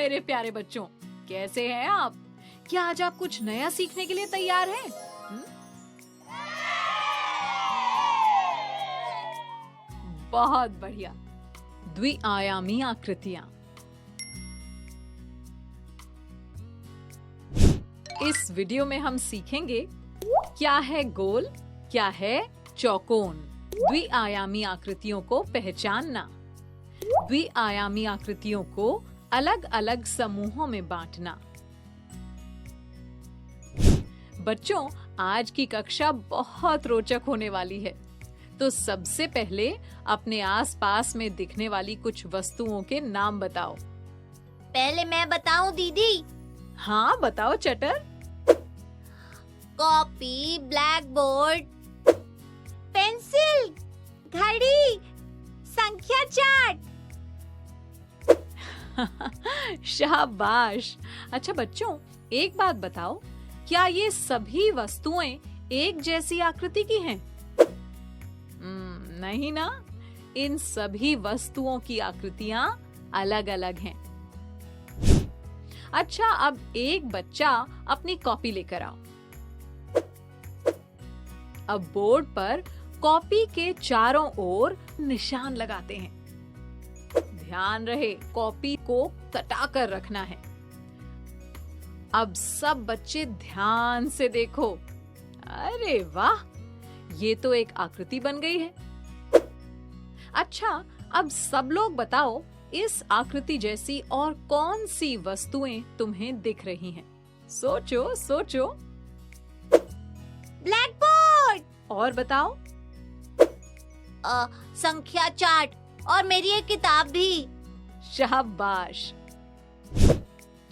मेरे प्यारे बच्चों, कैसे हैं आप? क्या आज आप कुछ नया सीखने के लिए तैयार हैं? बहुत बढ़िया। द्विआयामी आकृतियां। इस वीडियो में हम सीखेंगे क्या है गोल, क्या है चौकोन। द्विआयामी आकृतियों को पहचानना, द्विआयामी आकृतियों को अलग अलग समूहों में बांटना। बच्चों, आज की कक्षा बहुत रोचक होने वाली है। तो सबसे पहले अपने आसपास में दिखने वाली कुछ वस्तुओं के नाम बताओ। पहले मैं बताऊं दीदी? हाँ बताओ चटर। कॉपी, ब्लैक बोर्ड, पेंसिल, घड़ी, संख्या चार्ट। शाबाश। अच्छा बच्चों, एक बात बताओ, क्या ये सभी वस्तुएं एक जैसी आकृति की हैं? नहीं ना, इन सभी वस्तुओं की आकृतियां अलग अलग हैं। अच्छा, अब एक बच्चा अपनी कॉपी लेकर आओ। अब बोर्ड पर कॉपी के चारों ओर निशान लगाते हैं। ध्यान रहे, कॉपी को कटाकर रखना है। अब सब बच्चे ध्यान से देखो। अरे वाह, ये तो एक आकृति बन गई है। अच्छा, अब सब लोग बताओ, इस आकृति जैसी और कौन सी वस्तुएं तुम्हें दिख रही हैं? सोचो सोचो। Black board. और बताओ। संख्या चार्ट और मेरी एक किताब भी। शाबाश।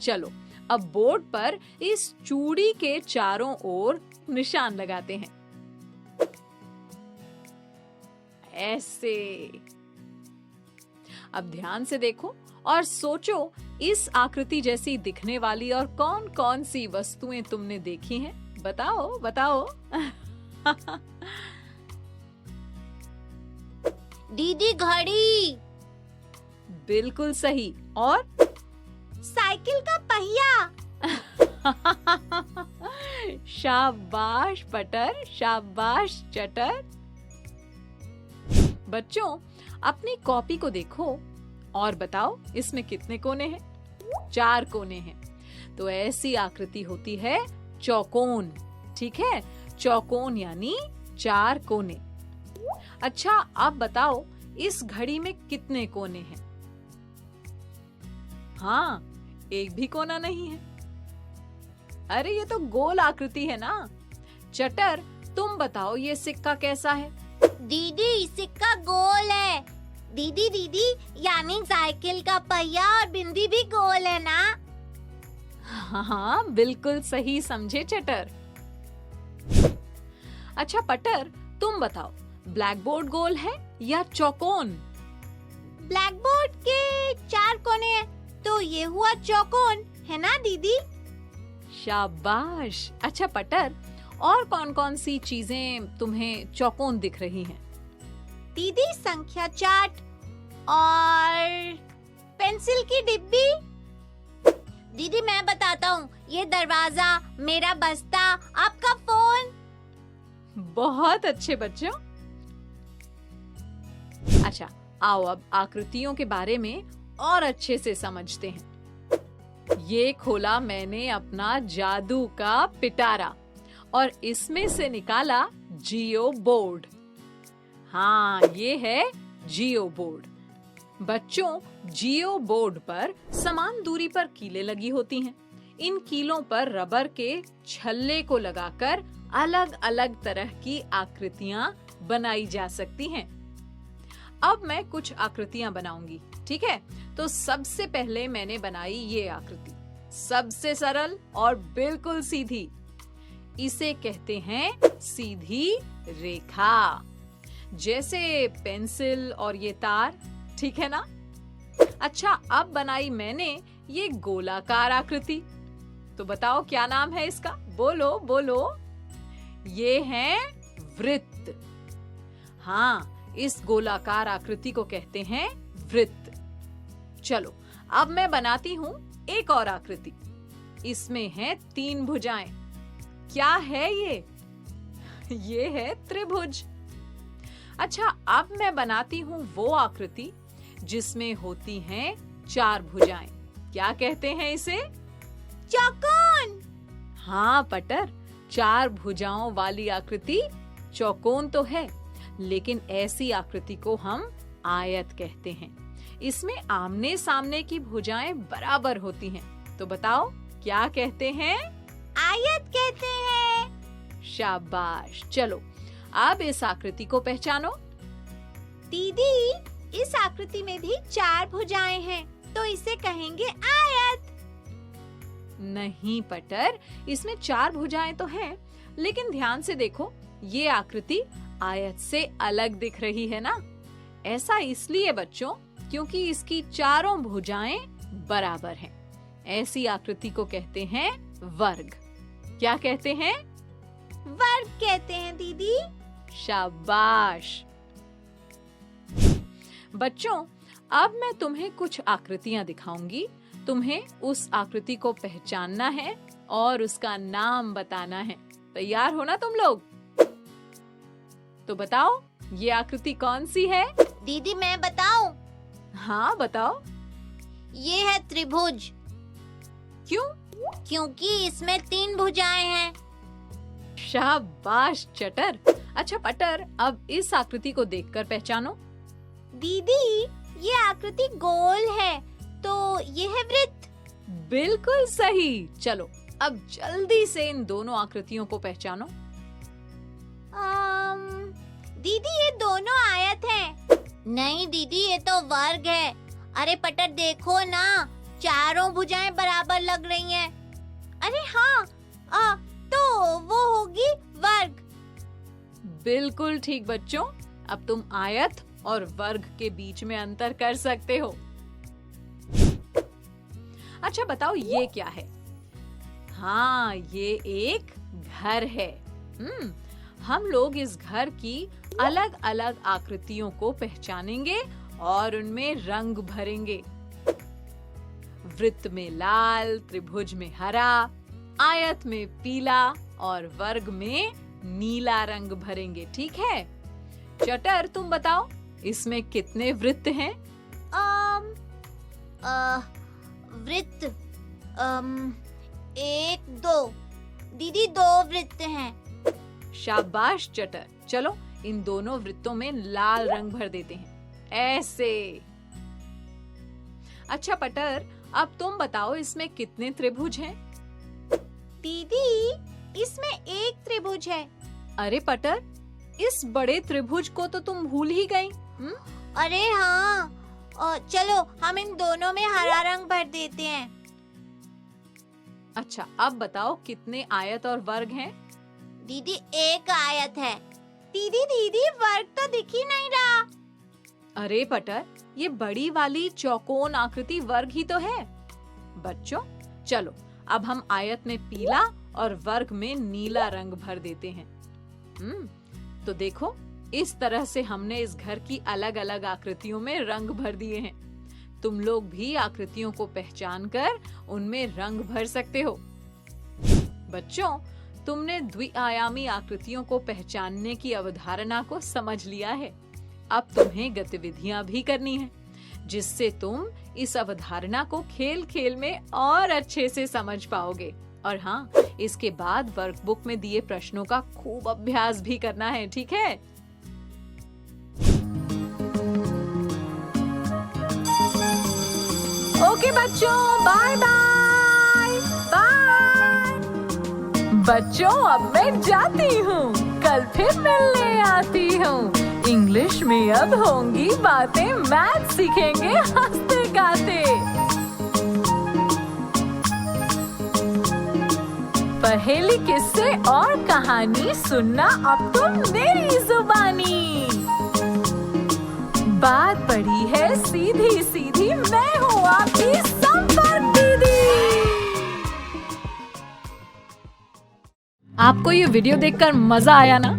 चलो, अब बोर्ड पर इस चूड़ी के चारों ओर निशान लगाते हैं। ऐसे। अब ध्यान से देखो और सोचो, इस आकृति जैसी दिखने वाली और कौन कौन सी वस्तुएं तुमने देखी हैं? बताओ बताओ। दीदी, घड़ी। बिल्कुल सही। और साइकिल का पहिया। शाबाश पटर, शाबाश चटर। बच्चों, अपनी कॉपी को देखो और बताओ, इसमें कितने कोने हैं? 4 कोने हैं। तो ऐसी आकृति होती है चौकोन। ठीक है, चौकोन यानी 4 कोने। अच्छा, अब बताओ, इस घड़ी में कितने कोने हैं? हाँ, एक भी कोना नहीं है। अरे ये तो गोल आकृति है ना। चटर, तुम बताओ, ये सिक्का कैसा है? दीदी, सिक्का गोल है। दीदी दीदी, यानी साइकिल का पहिया और बिंदी भी गोल है ना? हाँ, बिल्कुल सही समझे चटर। अच्छा पटर, तुम बताओ, ब्लैक बोर्ड गोल है या चौकोन? ब्लैक बोर्ड के 4 कोने हैं, तो ये हुआ चौकोन, है ना दीदी? शाबाश। अच्छा पटर, और कौन कौन सी चीजें तुम्हें चौकोन दिख रही हैं? दीदी, संख्या चार्ट और पेंसिल की डिब्बी। दीदी, मैं बताता हूँ, ये दरवाजा, मेरा बस्ता, आपका फोन। बहुत अच्छे बच्चों। अच्छा, आओ अब आकृतियों के बारे में और अच्छे से समझते हैं। ये खोला मैंने अपना जादू का पिटारा और इसमें से निकाला जियो बोर्ड। हाँ, ये है जियो बोर्ड। बच्चों, जियो बोर्ड पर समान दूरी पर कीलें लगी होती हैं। इन कीलों पर रबर के छल्ले को लगाकर अलग अलग तरह की आकृतियां बनाई जा सकती हैं। अब मैं कुछ आकृतियां बनाऊंगी, ठीक है? तो सबसे पहले मैंने बनाई ये आकृति, सबसे सरल और बिल्कुल सीधी। इसे कहते हैं सीधी रेखा, जैसे पेंसिल और ये तार, ठीक है ना? अच्छा, अब बनाई मैंने ये गोलाकार आकृति। तो बताओ क्या नाम है इसका? बोलो बोलो। ये है वृत्त। हाँ, इस गोलाकार आकृति को कहते हैं वृत्त। चलो, अब मैं बनाती हूँ एक और आकृति। इसमें है 3 भुजाएं। क्या है ये? ये है त्रिभुज। अच्छा, अब मैं बनाती हूँ वो आकृति जिसमें होती हैं 4 भुजाएं। क्या कहते हैं इसे? चौकोन। हाँ पटर, 4 भुजाओं वाली आकृति चौकोन तो है, लेकिन ऐसी आकृति को हम आयत कहते हैं। इसमें आमने सामने की भुजाएं बराबर होती हैं। तो बताओ क्या कहते हैं? आयत कहते हैं। शाबाश। चलो अब इस आकृति को पहचानो। दीदी, इस आकृति में भी 4 भुजाएं हैं, तो इसे कहेंगे आयत। नहीं पटर, इसमें 4 भुजाएं तो हैं, लेकिन ध्यान से देखो, ये आकृति आयत से अलग दिख रही है ना? ऐसा इसलिए बच्चों, क्योंकि इसकी चारों भुजाएं बराबर हैं। ऐसी आकृति को कहते हैं वर्ग। क्या कहते हैं? वर्ग कहते हैं दीदी। शाबाश। बच्चों, अब मैं तुम्हें कुछ आकृतियां दिखाऊंगी। तुम्हें उस आकृति को पहचानना है और उसका नाम बताना है। तैयार हो ना तुम लोग? तो बताओ, ये आकृति कौन सी है? दीदी, मैं बताऊं? हाँ बताओ। ये है त्रिभुज। क्यों? क्योंकि इसमें 3 भुजाएं हैं। शाबाश चटर। अच्छा पटर, अब इस आकृति को देखकर पहचानो। दीदी, ये आकृति गोल है, तो ये है वृत्त। बिल्कुल सही। चलो अब जल्दी से इन दोनों आकृतियों को पहचानो। दीदी, ये दोनों आयत हैं। नहीं दीदी, ये तो वर्ग है। अरे पटर, देखो ना, चारों भुजाएं बराबर लग रही हैं। अरे हाँ, तो वो होगी वर्ग। बिल्कुल ठीक बच्चों, अब तुम आयत और वर्ग के बीच में अंतर कर सकते हो। अच्छा बताओ, ये क्या है? हाँ, ये एक घर है। हम लोग इस घर की अलग अलग आकृतियों को पहचानेंगे और उनमें रंग भरेंगे। वृत्त में लाल, त्रिभुज में हरा, आयत में पीला और वर्ग में नीला रंग भरेंगे। ठीक है? चटर, तुम बताओ, इसमें कितने वृत्त हैं? वृत्त 1 2। दीदी, 2 वृत्त हैं। शाबाश चटर। चलो इन दोनों वृत्तों में लाल रंग भर देते हैं, ऐसे। अच्छा पटर, अब तुम बताओ, इसमें कितने त्रिभुज हैं? दीदी, इसमें 1 त्रिभुज है। अरे पटर, इस बड़े त्रिभुज को तो तुम भूल ही गई। अरे हाँ, चलो हम इन दोनों में हरा रंग भर देते हैं। अच्छा, अब बताओ कितने आयत और वर्ग हैं? दीदी, 1 आयत है। दीदी, वर्ग तो दिख ही नहीं रहा। अरे पटर, ये बड़ी वाली चौकोन आकृति वर्ग ही तो है। बच्चों, चलो अब हम आयत में पीला और वर्ग में नीला रंग भर देते हैं। तो देखो, इस तरह से हमने इस घर की अलग अलग आकृतियों में रंग भर दिए हैं। तुम लोग भी आकृतियों को पहचान कर उनमें रंग भर सकते हो। बच्चों, तुमने द्विआयामी आकृतियों को पहचानने की अवधारणा को समझ लिया है। अब तुम्हें गतिविधियां भी करनी है, जिससे तुम इस अवधारणा को खेल खेल में और अच्छे से समझ पाओगे। और हाँ, इसके बाद वर्कबुक में दिए प्रश्नों का खूब अभ्यास भी करना है। ठीक है? ओके बच्चों, बाय बाय बाय। बच्चों, अब मैं जाती हूँ, कल फिर मिलने आती हूँ। इंग्लिश में अब होंगी बातें, मैथ सीखेंगे हंसते गाते। पहेली, किस्से और कहानी सुनना अब तुम मेरी जुबानी। बात बड़ी है सीधी सीधी, मैं हूँ आपकी संपर्क दीदी। आपको ये वीडियो देखकर मजा आया ना?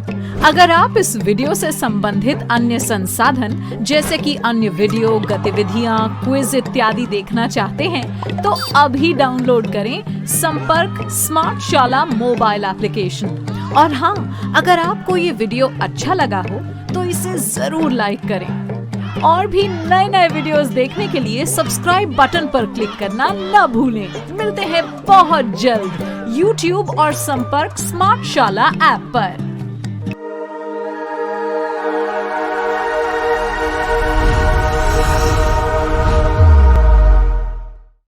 अगर आप इस वीडियो से संबंधित अन्य संसाधन जैसे कि अन्य वीडियो, गतिविधियां, क्विज इत्यादि देखना चाहते हैं तो अभी डाउनलोड करें संपर्क स्मार्ट शाला मोबाइल एप्लीकेशन। और हाँ, अगर आपको ये वीडियो अच्छा लगा हो तो इसे जरूर लाइक करें और भी नए नए वीडियोस देखने के लिए सब्सक्राइब बटन पर क्लिक करना न भूलें। मिलते हैं बहुत जल्द YouTube और संपर्क स्मार्ट शाला ऐप पर।